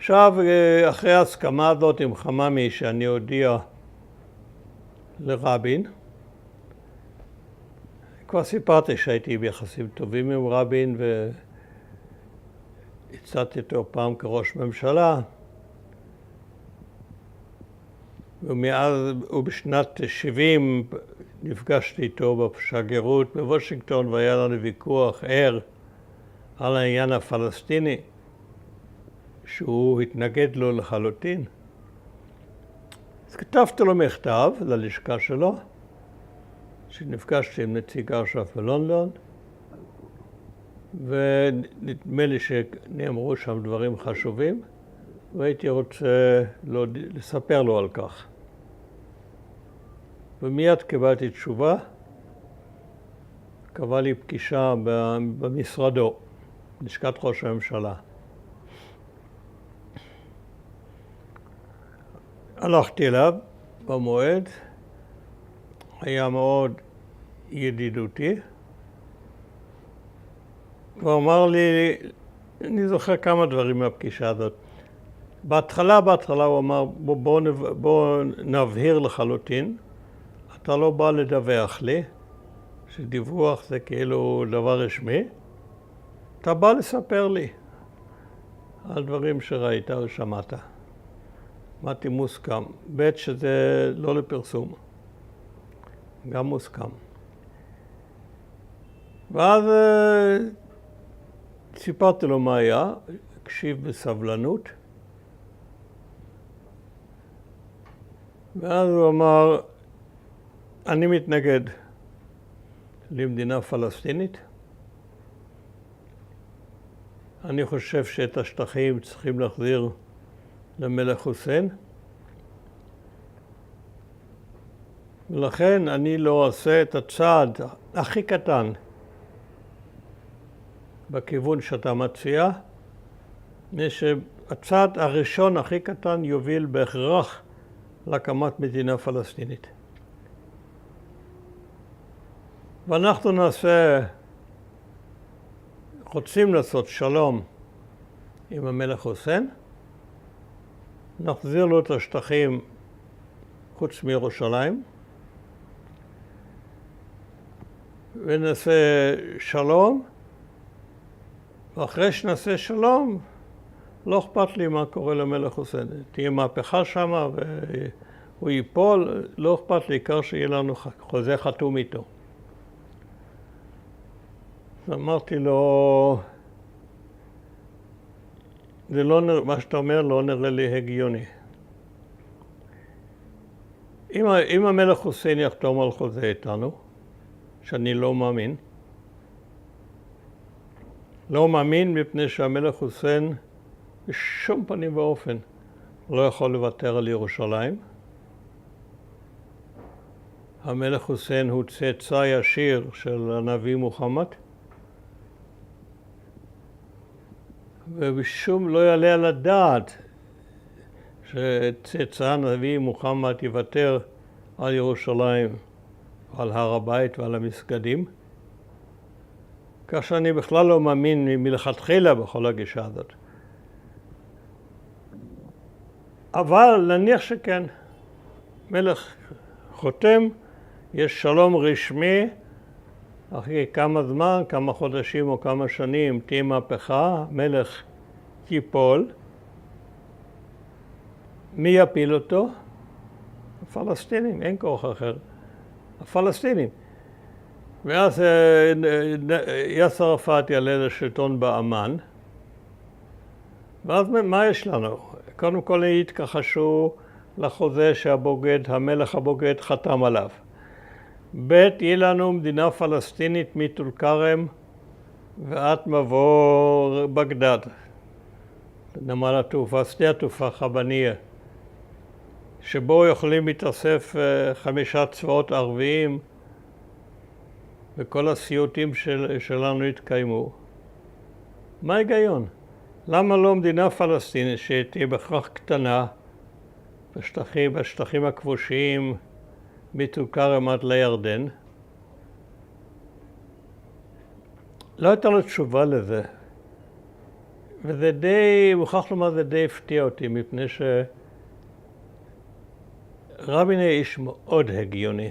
עכשיו, אחרי ההסכמה הזאת עם חממי שאני הודיע לרבין, כבר סיפרתי שהייתי ביחסים טובים עם רבין והצעתי אותו פעם כראש ממשלה, ובשנת 70 נפגשתי איתו בשגרירות בוושינגטון והיה לנו ויכוח ער על העניין הפלסטיני שהוא התנגד לו לחלוטין. אז כתבתי לו מכתב ללשכה שלו, שנפגשתי עם נציג אש"ף בלונדון, ונדמה לי שנאמרו שם דברים חשובים, והייתי רוצה לספר לו על כך. ומיד קיבלתי תשובה, קבע לי פגישה במשרדו, לשכת ראש הממשלה. הלכתי אליו במועד, היה מאוד ידידותי, והוא אמר לי, אני זוכר כמה דברים מהפגישה הזאת. בהתחלה הוא אמר, בוא נבהיר לחלוטין, אתה לא בא לדווח לי, שדיווח זה כאילו דבר רשמי, אתה בא לספר לי על דברים שראית או שמעת. אמרתי מוסכם, ב' שזה לא לפרסום, גם מוסכם. ואז סיפרתי לו מה היה, הקשיב בסבלנות, ואז הוא אמר, אני מתנגד למדינה פלסטינית. אני חושב שאת השטחים צריכים להחזיר למלך חוסיין. ולכן אני לא אעשה את הצעד הכי קטן בכיוון שאתה מציע, שהצעד הראשון הכי קטן יוביל בהכרח להקמת מדינה פלסטינית. ואנחנו רוצים לעשות שלום עם המלך חוסיין, נחזיר לו את השטחים חוץ מירושלים, ונעשה שלום, ואחרי שנעשה שלום, לא אכפת לי מה קורה למלך חוסיין. תהיה מהפכה שמה והוא ייפול, לא אכפת לי, עיקר שיהיה לנו חוזה חתום איתו. אמרתי לו, זה לא, מה שאתה אומר לא נראה לי הגיוני. אם המלך חוסיין יחתום על חוזה איתנו, שאני לא מאמין, לא מאמין מפני שהמלך חוסיין בשום פנים ואופן לא יכול לוותר על ירושלים. המלך חוסיין הוא צאצא ישיר של הנביא מוחמד, ובשום לא יעלה על הדעת שצאצא הנביא מוחמד יוותר על ירושלים, על הר הבית ועל המסגדים, כך שאני בכלל לא מאמין מלכתחילה בכל הגישה הזאת. אבל נניח שכן, מלך חותם, יש שלום רשמי, אחרי כמה זמן, כמה חודשים או כמה שנים, תהיה מהפכה, מלך ייפול. מי יפיל אותו? הפלסטינים, אין כוח אחר. הפלסטינים. ואז יאסר ערפאת יעלה לשלטון באמן, ואז מה יש לנו? קודם כל יתכחשו לחוזה שהבוגד, המלך הבוגד חתם עליו. ב' יהיה לנו מדינה פלסטינית מטול כרם ועד מבוא בגדד, נמל התעופה, שדה התעופה חבניה, שבו יכולים להתאסף 5 צבאות ערביים, וכל הסיוטים שלנו התקיימו. מה ההיגיון? למה לא מדינה פלסטינית שתהיה בכך קטנה, בשטחים הכבושים, מטול כרם עד לירדן? לא הייתה לו תשובה לזה. וזה די, מוכרח לומר, זה די הפתיע אותי, מפני שרבין היה איש מאוד הגיוני.